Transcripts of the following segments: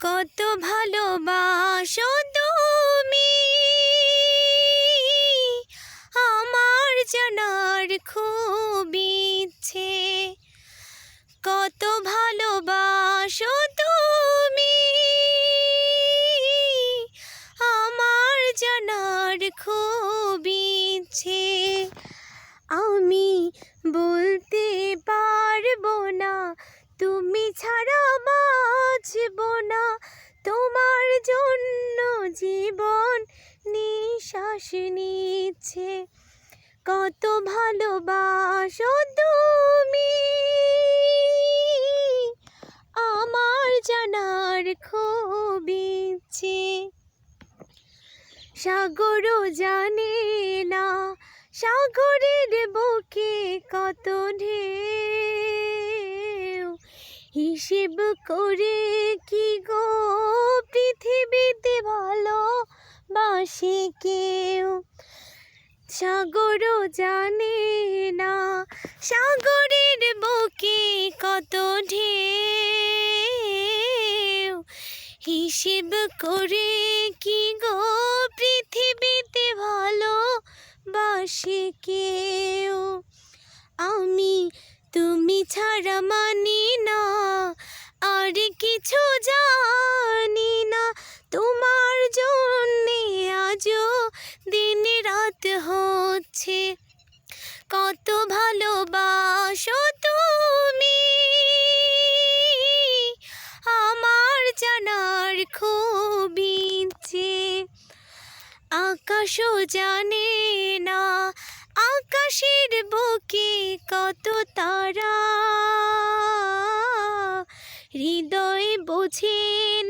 কত ভালোবাসো তুমি আমার জানার খুব ইচ্ছে। কত ভালোবাসো তুমি আমার জানার খুব ইচ্ছে। আমি বলতে পারবো না তুমি ছাড়া বাঁচব না, তোমার জন্য জীবন নিঃশ্বাস নিচ্ছে। কত ভালোবাসো তুমি আমার জানার খুব ইচ্ছে। সাগরও জানে না সাগরের বুকে কত ঢেউ, হিসেব করে কি গো পৃথিবীতে ভালোবাসে কেউ। সাগরও জানে না সাগরের বুকে কত ঢেউ, হিসেব করে কি গো পৃথিবীতে ভালোবাসে কেউ। আমি তুমি ছাড়া মানি না আর কিছু জানি না, তোমার জন্যে আজও দিন রাত হচ্ছে। কত ভালোবাসো তুমি আমার জানার খুব ইচ্ছে। আকাশও জানে না আকাশের বুকে কত তারা, হৃদয় বোঝে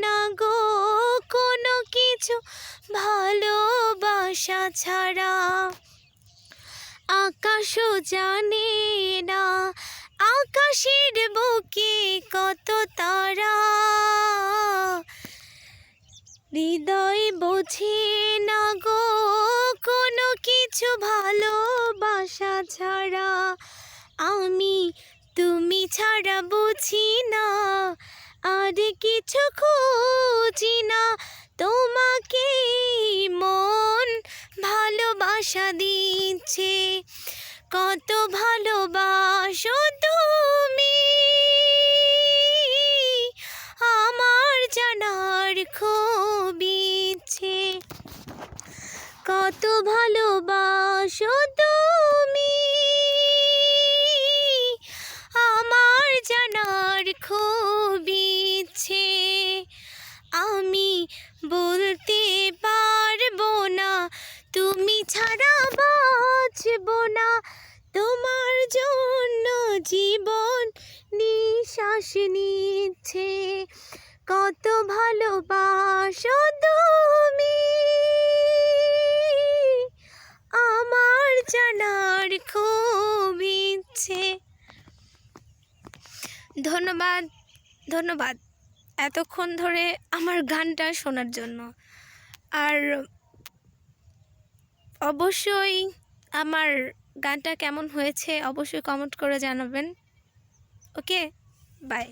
না গো কোনো কিছু ভালোবাসা ছাড়া। আকাশও জানে না আকাশের বুকে কত তারা, হৃদয় বোঝে না গো কোনো কিছু ভালোবাসা ছাড়া। আমি তুমি ছাড়া বুঝি না আর কিছু খুঁজি না, তোমাকে মন ভালোবাসা দিচ্ছে। কত ভালোবাসো তুমি আমার জানার খুব ইচ্ছে। কত ভালোবাসো তুমি আমার জানার খুব ইচ্ছে। আমি বলতে পারবো না তুমি ছাড়া বাঁচব না, তোমার জন্য জীবন নিঃশ্বাস নিচ্ছে। কত ভালোবাসো তুমি আমার জানার খুব ইচ্ছে। ধন্যবাদ ধন্যবাদ এতক্ষণ ধরে আমার গানটা শোনার জন্য। আর অবশ্যই আমার গানটা কেমন হয়েছে অবশ্যই কমেন্ট করে জানাবেন। ওকে, বাই।